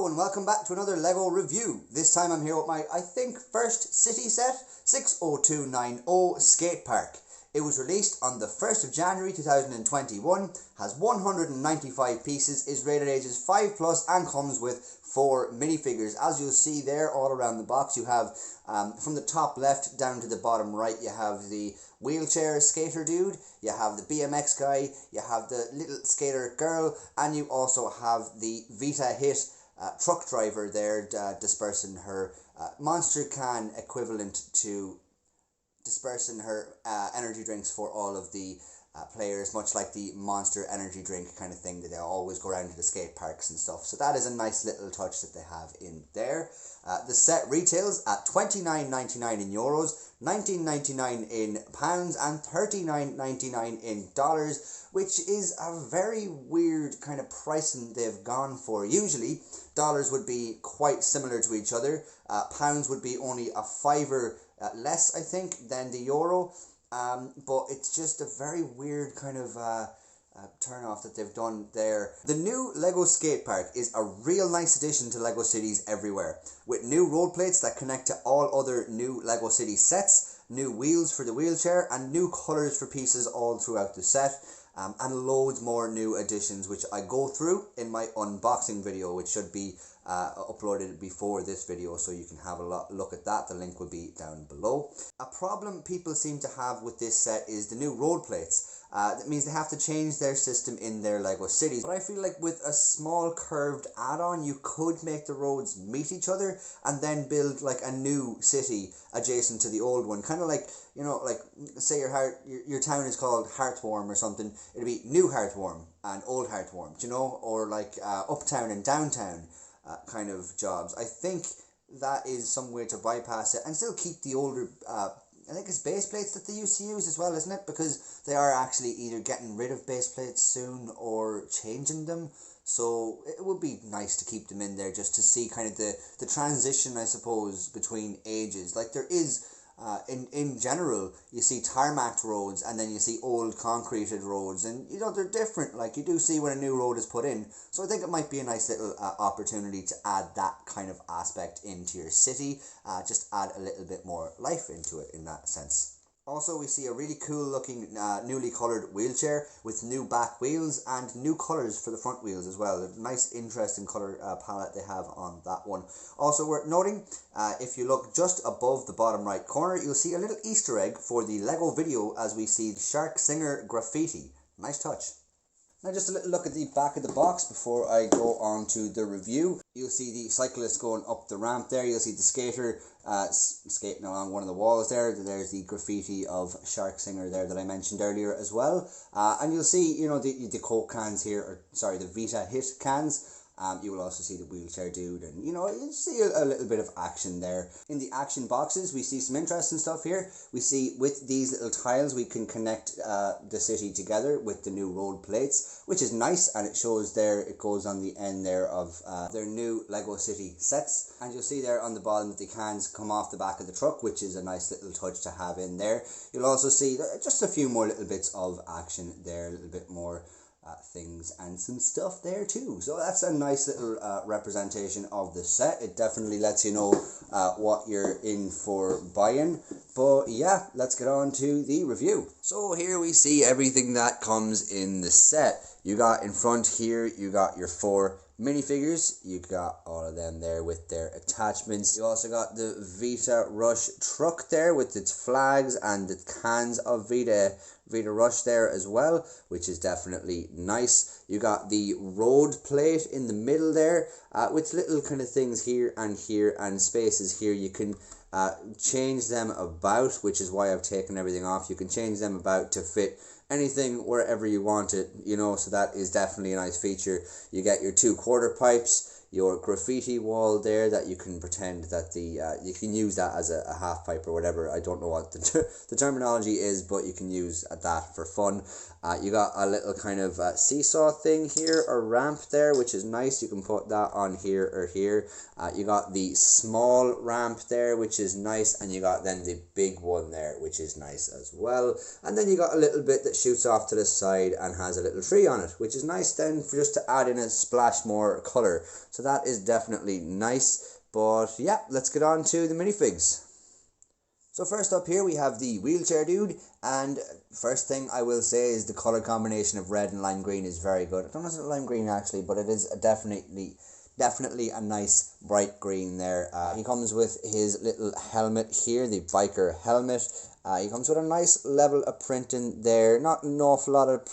Hello and welcome back to another LEGO review. This time I'm here with my, I think, first city set, 60290 Skate Park. It was released on the 1st of January 2021, has 195 pieces, is rated ages 5 plus and comes with 4 minifigures. As you'll see there all around the box, you have from the top left down to the bottom right, you have the wheelchair skater dude, you have the BMX guy, you have the little skater girl, and you also have the Vita Hit truck driver there dispersing her monster can equivalent to dispersing her energy drinks for all of the players, much like the Monster energy drink kind of thing that they always go around to the skate parks and stuff. So that is a nice little touch that they have in there. The set retails at €29.99 in euros, $19.99 in pounds, and $39.99 in dollars, which is a very weird kind of pricing they've gone for. Usually dollars would be quite similar to each other. Pounds would be only a fiver less, I think, than the euro. But it's just a very weird kind of turn off that they've done there. The new LEGO skate park is a real nice addition to LEGO Cities everywhere, with new road plates that connect to all other new LEGO City sets, new wheels for the wheelchair, and new colours for pieces all throughout the set, and loads more new additions, which I go through in my unboxing video, which should be uploaded before this video, so you can have a look at that. The link will be down below. A problem people seem to have with this set is the new road plates. That means they have to change their system in their LEGO cities. But I feel like with a small curved add-on, you could make the roads meet each other and then build like a new city adjacent to the old one. Kind of like, you know, like say your town is called Heartwarm or something. It'd be New Heartwarm and Old Heartwarm, you know, or like Uptown and Downtown kind of jobs. I think that is some way to bypass it and still keep the older I think it's base plates that they used to use as well, isn't it? Because they are actually either getting rid of base plates soon or changing them. So it would be nice to keep them in there just to see kind of the transition, I suppose, between ages. Like there is, in general, you see tarmac roads and then you see old concreted roads. And, you know, they're different. Like you do see when a new road is put in. So I think it might be a nice little opportunity to add that kind of aspect into your city. Just add a little bit more life into it in that sense. Also, we see a really cool looking newly coloured wheelchair with new back wheels and new colours for the front wheels as well. A nice interesting colour palette they have on that one. Also worth noting, if you look just above the bottom right corner, you'll see a little Easter egg for the LEGO video as we see Shark Singer graffiti. Nice touch. Now just a little look at the back of the box before I go on to the review. You'll see the cyclist going up the ramp there. You'll see the skater skating along one of the walls there. There's the graffiti of Shark Singer there that I mentioned earlier as well. And you'll see, you know, the Coke cans here, or sorry, the Vita Hit cans. You will also see the wheelchair dude, and you know, you see a little bit of action there. In the action boxes, we see some interesting stuff here. We see with these little tiles we can connect the city together with the new road plates, which is nice, and it shows there, it goes on the end there of their new LEGO City sets. And you'll see there on the bottom that the cans come off the back of the truck, which is a nice little touch to have in there. You'll also see just a few more little bits of action there, a little bit more things and some stuff there too. So that's a nice little representation of the set. It definitely lets you know what you're in for buying. But yeah, let's get on to the review. So here we see everything that comes in the set. You got in front here, you got your 4 minifigures. You got all of them there with their attachments. You also got the Vita Rush truck there with its flags and the cans of Vita Rush there as well, which is definitely nice. You got the road plate in the middle there with little kind of things here and spaces here. You can change them about, which is why I've taken everything off. You can change them about to fit anything wherever you want it, you know, so that is definitely a nice feature. You get your 2 quarter pipes, your graffiti wall there that you can pretend that you can use that as a half pipe or whatever. I don't know what the terminology is, but you can use that for fun. You got a little kind of seesaw thing here, or ramp there, which is nice. You can put that on here or here. You got the small ramp there, which is nice, and you got then the big one there, which is nice as well. And then you got a little bit that shoots off to the side and has a little tree on it, which is nice then for just to add in a splash more colour. So So that is definitely nice. But yeah, let's get on to the minifigs. So first up here we have the wheelchair dude, and first thing I will say is the color combination of red and lime green is very good. I don't know if it's lime green actually, but it is definitely a nice bright green there. He comes with his little helmet here, the biker helmet. He comes with a nice level of printing there, not an awful lot of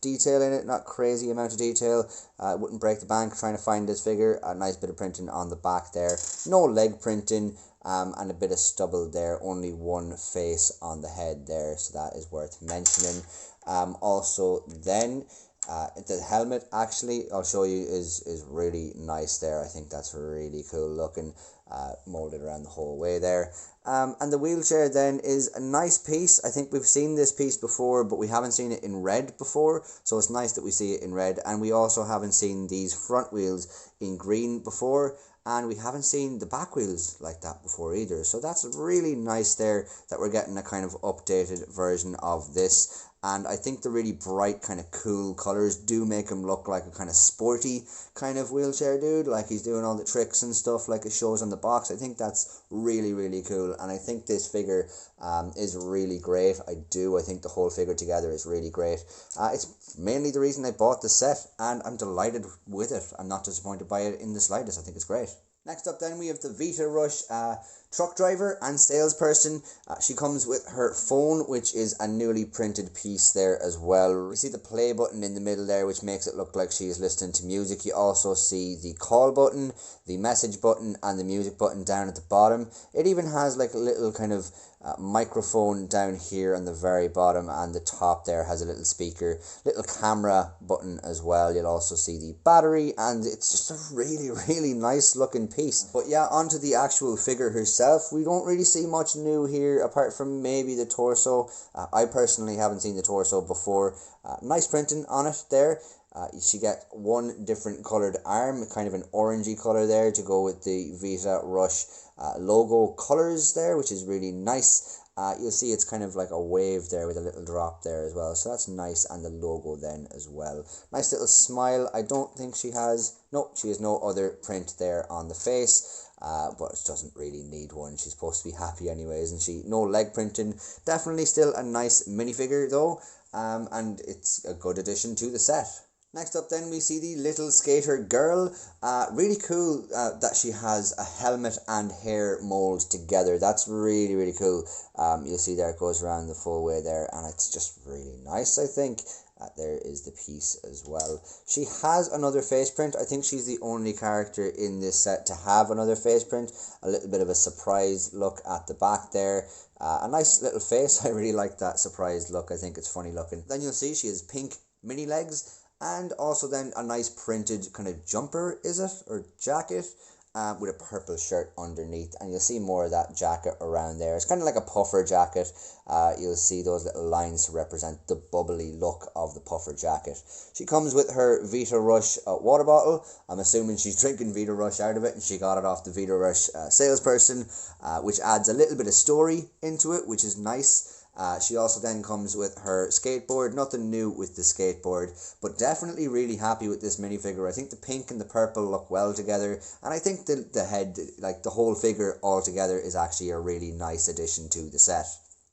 detail in it, not crazy amount of detail. Wouldn't break the bank trying to find this figure. A nice bit of printing on the back there, no leg printing, and a bit of stubble there, only one face on the head there, so that is worth mentioning. Also then, the helmet actually, I'll show you, is really nice there. I think that's really cool looking, molded around the whole way there. And the wheelchair then is a nice piece. I think we've seen this piece before, but we haven't seen it in red before, so it's nice that we see it in red. And we also haven't seen these front wheels in green before, and we haven't seen the back wheels like that before either. So that's really nice there that we're getting a kind of updated version of this. And I think the really bright kind of cool colors do make him look like a kind of sporty kind of wheelchair dude, like he's doing all the tricks and stuff like it shows on the box. I think that's really, really cool, and I think this figure is really great. I think the whole figure together is really great. It's mainly the reason I bought the set, and I'm delighted with it. I'm not disappointed by it in the slightest. I think it's great. Next up then we have the Vita Rush truck driver and salesperson. She comes with her phone, which is a newly printed piece there as well. You see the play button in the middle there, which makes it look like she is listening to music. You also see the call button, the message button, and the music button down at the bottom. It even has like a little kind of microphone down here on the very bottom, and the top there has a little speaker, little camera button as well. You'll also see the battery, and it's just a really, really nice looking piece. But yeah, onto the actual figure herself. We don't really see much new here apart from maybe the torso. I personally haven't seen the torso before. Nice printing on it there. She gets one different coloured arm, kind of an orangey colour there to go with the Vita Rush logo colours there, which is really nice. You'll see it's kind of like a wave there with a little drop there as well, so that's nice, and the logo then as well. Nice little smile. I don't think she has no other print there on the face, but it doesn't really need one. She's supposed to be happy anyways, and she no leg printing. Definitely still a nice minifigure though, and it's a good addition to the set. Next up then we see the little skater girl. Really cool that she has a helmet and hair mold together. That's really, really cool. You'll see there it goes around the full way there, and it's just really nice, I think. There is the piece as well. She has another face print. I think she's the only character in this set to have another face print. A little bit of a surprise look at the back there. A nice little face. I really like that surprised look. I think it's funny looking. Then you'll see she has pink mini legs, and also then a nice printed kind of jumper, is it, or jacket, with a purple shirt underneath, and you'll see more of that jacket around there. It's kind of like a puffer jacket. You'll see those little lines to represent the bubbly look of the puffer jacket. She comes with her Vita Rush water bottle. I'm assuming she's drinking Vita Rush out of it, and she got it off the Vita Rush salesperson, which adds a little bit of story into it, which is nice. She also then comes with her skateboard. Nothing new with the skateboard, but definitely really happy with this minifigure. I think the pink and the purple look well together, and I think the head, like the whole figure all together, is actually a really nice addition to the set.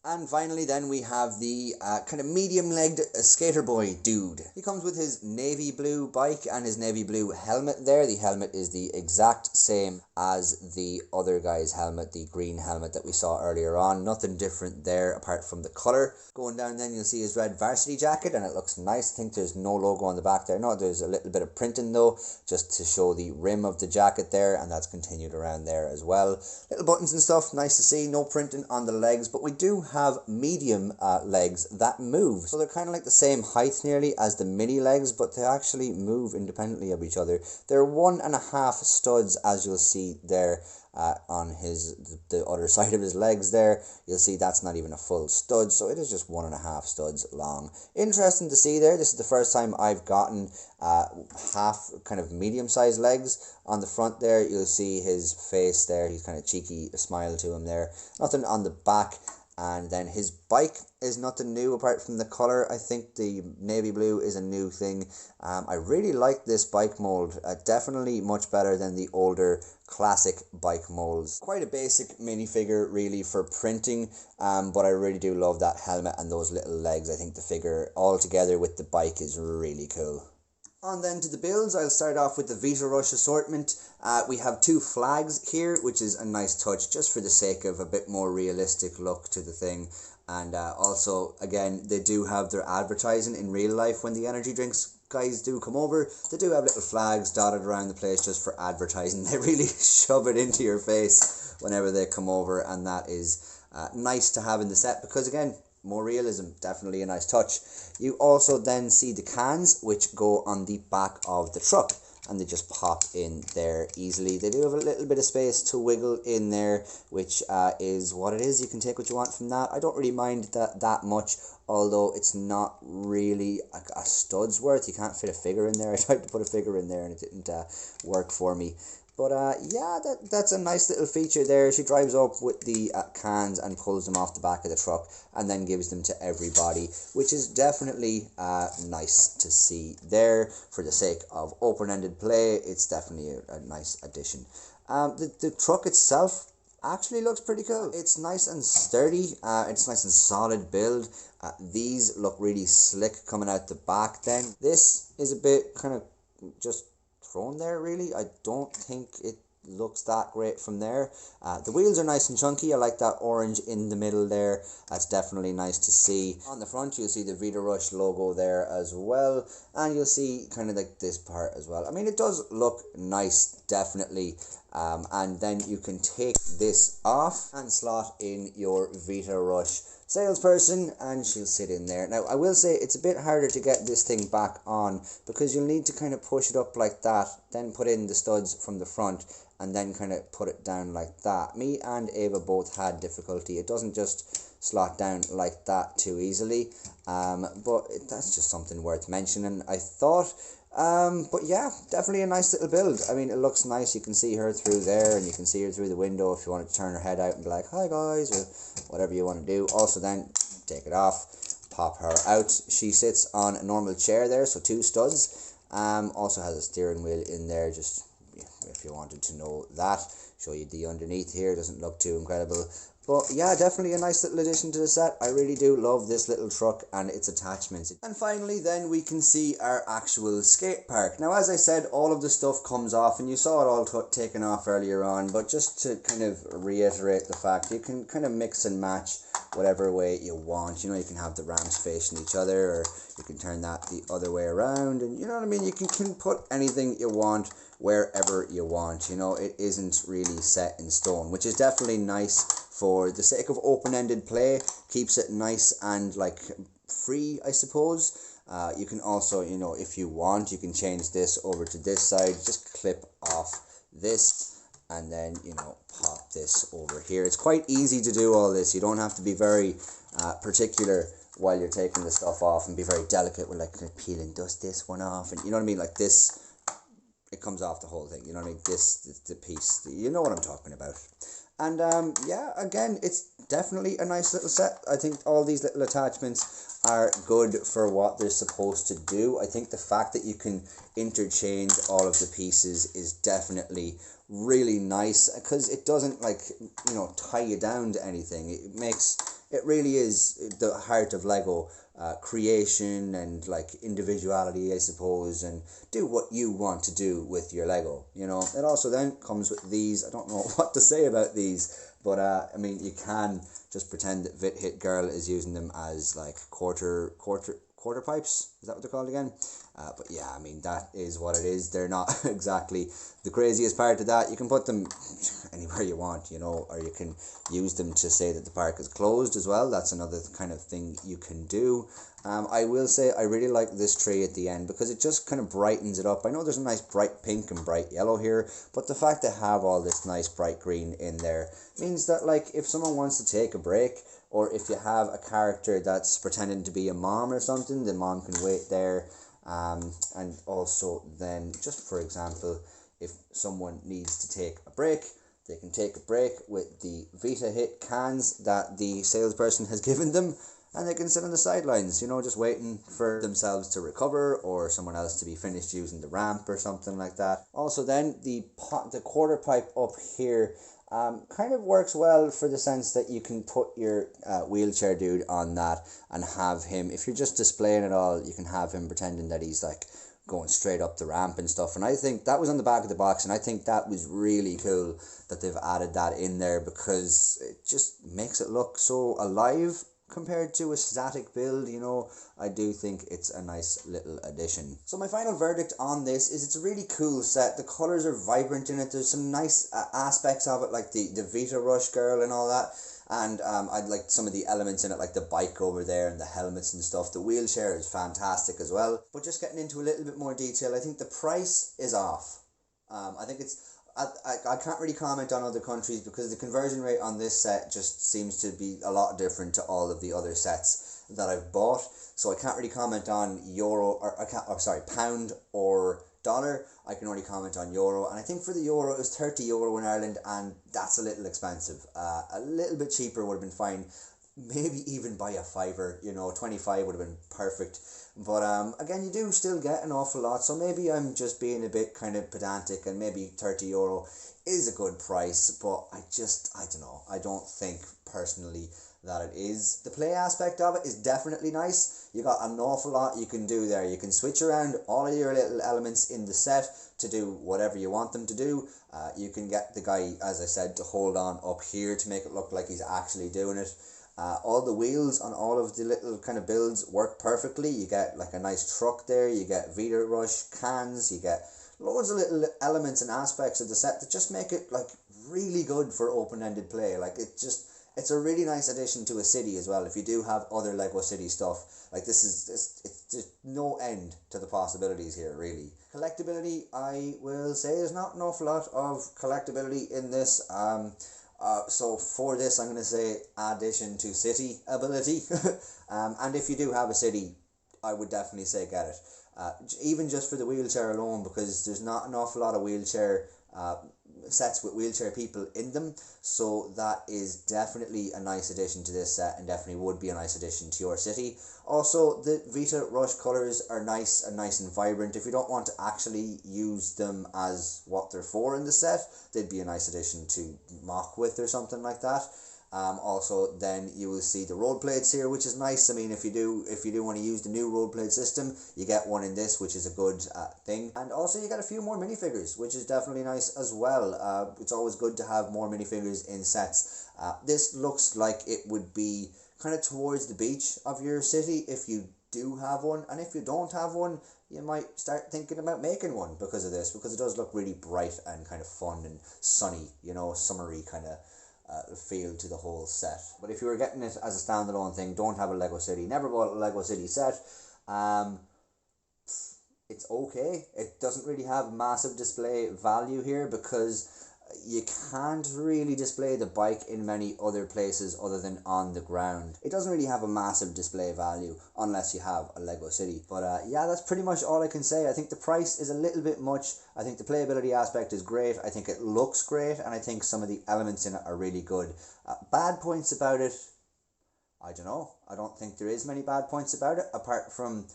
And finally then we have the kind of medium-legged skater boy dude. He comes with his navy blue bike and his navy blue helmet there. The helmet is the exact same as the other guy's helmet, the green helmet that we saw earlier on. Nothing different there apart from the colour. Going down then you'll see his red varsity jacket, and it looks nice. I think there's no logo on the back there. No, there's a little bit of printing though, just to show the rim of the jacket there, and that's continued around there as well. Little buttons and stuff, nice to see. No printing on the legs, but we do have medium legs that move, so they're kind of like the same height nearly as the mini legs, but they actually move independently of each other. They're 1.5 studs, as you'll see there on the other side of his legs there. You'll see that's not even a full stud, so it is just 1.5 studs long. Interesting to see there. This is the first time I've gotten half kind of medium-sized legs. On the front there you'll see his face there. He's kind of cheeky, a smile to him there. Nothing on the back. And then his bike is nothing new apart from the colour. I think the navy blue is a new thing. I really like this bike mould. Definitely much better than the older classic bike molds. Quite a basic minifigure really for printing, but I really do love that helmet and those little legs. I think the figure all together with the bike is really cool. On then to the builds, I'll start off with the Vita Rush assortment. We have 2 flags here, which is a nice touch just for the sake of a bit more realistic look to the thing. And also, again, they do have their advertising in real life when the energy drinks guys do come over. They do have little flags dotted around the place just for advertising. They really shove it into your face whenever they come over, and that is nice to have in the set because, again, more realism, definitely a nice touch. You also then see the cans which go on the back of the truck, and they just pop in there easily. They do have a little bit of space to wiggle in there, which is what it is. You can take what you want from that. I don't really mind that much, although it's not really a stud's worth. You can't fit a figure in there. I tried to put a figure in there and it didn't work for me. But yeah, that's a nice little feature there. She drives up with the cans and pulls them off the back of the truck and then gives them to everybody, which is definitely nice to see there. For the sake of open-ended play, it's definitely a nice addition. The truck itself actually looks pretty cool. It's nice and sturdy. It's nice and solid build. These look really slick coming out the back then. This is a bit kind of just thrown there really. I don't think it looks that great from there. The wheels are nice and chunky. I like that orange in the middle there. That's definitely nice to see. On the front you'll see the Vita Rush logo there as well, and you'll see kind of like this part as well. I mean, it does look nice, definitely. And then you can take this off and slot in your Vita Rush salesperson, and she'll sit in there. Now I will say it's a bit harder to get this thing back on because you'll need to kind of push it up like that, then put in the studs from the front, and then kind of put it down like that. Me and Ava both had difficulty. It doesn't just slot down like that too easily, but that's just something worth mentioning, I thought. But yeah, definitely a nice little build. I mean, it looks nice. You can see her through there, and you can see her through the window if you want to turn her head out and be like, hi guys, or whatever you want to do. Also then, take it off, pop her out. She sits on a normal chair there, so 2 studs. Also has a steering wheel in there, just if you wanted to know that. Show you the underneath here, doesn't look too incredible. But yeah, definitely a nice little addition to the set. I really do love this little truck and its attachments. And finally then we can see our actual skate park. Now as I said, all of the stuff comes off, and you saw it all taken off earlier on, but just to kind of reiterate the fact, you can kind of mix and match whatever way you want. You know, you can have the ramps facing each other, or you can turn that the other way around, and you know what I mean, you can put anything you want wherever you want. You know, it isn't really set in stone, which is definitely nice for the sake of open-ended play. Keeps it nice and like free, I suppose. You can also, you know, if you want, you can change this over to this side, just clip off this, and then, you know, pop this over here. It's quite easy to do all this. You don't have to be very particular while you're taking the stuff off, and be very delicate with like peel and dust this one off, and you know what I mean, like this, it comes off the whole thing, you know what I mean, this the piece, you know what I'm talking about. And yeah, again, it's definitely a nice little set. I think all these little attachments are good for what they're supposed to do. I think the fact that you can interchange all of the pieces is definitely really nice, because it doesn't, like, you know, tie you down to anything. It really is the heart of Lego. Creation and like individuality, I suppose, and do what you want to do with your Lego. You know, it also then comes with these. I don't know what to say about these, but I mean, you can just pretend that Vit Hit Girl is using them as like quarter pipes. Is that what they're called again? But yeah, I mean, that is what it is. They're not exactly the craziest part of that. You can put them anywhere you want, you know, or you can use them to say that the park is closed as well. That's another kind of thing you can do. I will say I really like this tree at the end because it just kind of brightens it up. I know there's a nice bright pink and bright yellow here, but the fact they have all this nice bright green in there means that, like, if someone wants to take a break, or if you have a character that's pretending to be a mom or something, the mom can wait there. And also then, just for example, if someone needs to take a break, They can take a break with the Vita Hit cans that the salesperson has given them, and they can sit on the sidelines, you know, just waiting for themselves to recover or someone else to be finished using the ramp or something like that. Also then, the quarter pipe up here kind of works well for the sense that you can put your wheelchair dude on that and have him, if you're just displaying it all, you can have him pretending that he's like going straight up the ramp and stuff. And I think that was on the back of the box, and I think that was really cool that they've added that in there, because it just makes it look so alive compared to a static build, you know. I do think it's a nice little addition. So my final verdict on this is it's a really cool set. The colours are vibrant in it. There's some nice aspects of it, like the Vita Rush girl and all that. And I'd like some of the elements in it, like the bike over there and the helmets and stuff. The wheelchair is fantastic as well. But just getting into a little bit more detail, I think the price is off. I think it's... I can't really comment on other countries because the conversion rate on this set just seems to be a lot different to all of the other sets that I've bought. So I can't really comment on pound or dollar. I can only comment on euro, and I think for the euro it was €30 in Ireland, and that's a little expensive. A little bit cheaper would have been fine. Maybe even by a fiver, you know, 25 would have been perfect. But again, you do still get an awful lot, so maybe I'm just being a bit kind of pedantic, and maybe €30 is a good price, but I don't know, I don't think personally that it is. The play aspect of it is definitely nice. You got an awful lot you can do there. You can switch around all of your little elements in the set to do whatever you want them to do. You can get the guy, as I said, to hold on up here to make it look like he's actually doing it. All the wheels on all of the little kind of builds work perfectly. You get like a nice truck there, you get Vita Rush cans, you get loads of little elements and aspects of the set that just make it like really good for open-ended play. Like it's a really nice addition to a city as well. If you do have other Lego City stuff, like it's just no end to the possibilities here, really. Collectability, I will say there's not an awful lot of collectability in this. So for this, I'm going to say addition to city ability. And if you do have a city, I would definitely say get it. Even just for the wheelchair alone, because there's not an awful lot of wheelchair sets with wheelchair people in them. So that is definitely a nice addition to this set, and definitely would be a nice addition to your city. Also, the Vita Rush colours are nice and vibrant. If you don't want to actually use them as what they're for in the set, they'd be a nice addition to mock with or something like that. Also, then you will see the road plates here, which is nice. I mean, if you do want to use the new road plate system, you get one in this, which is a good thing. And also, you get a few more minifigures, which is definitely nice as well. It's always good to have more minifigures in sets. This looks like it would be kind of towards the beach of your city if you do have one, and if you don't have one, you might start thinking about making one because of this, because it does look really bright and kind of fun and sunny, you know, summery kind of feel to the whole set. But if you were getting it as a standalone thing, don't have a Lego City, never bought a Lego City set, it's okay. It doesn't really have massive display value here because you can't really display the bike in many other places other than on the ground. It doesn't really have a massive display value unless you have a Lego City. But yeah, that's pretty much all I can say. I think the price is a little bit much. I think the playability aspect is great. I think it looks great, and I think some of the elements in it are really good. Bad points about it, I don't know. I don't think there is many bad points about it, apart from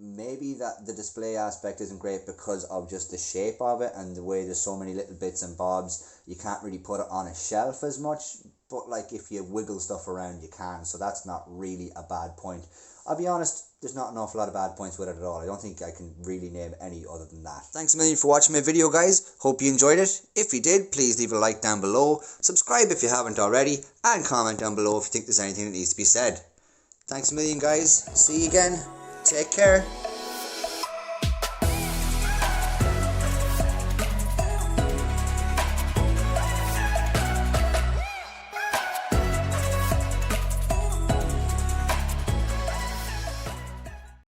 maybe that the display aspect isn't great because of just the shape of it and the way there's so many little bits and bobs. You can't really put it on a shelf as much, but like if you wiggle stuff around you can, so that's not really a bad point. I'll be honest, there's not an awful lot of bad points with it at all. I don't think I can really name any other than that. Thanks a million for watching my video, guys. Hope you enjoyed it. If you did, please leave a like down below, subscribe if you haven't already, and comment down below if you think there's anything that needs to be said. Thanks a million, guys. See you again. Take care.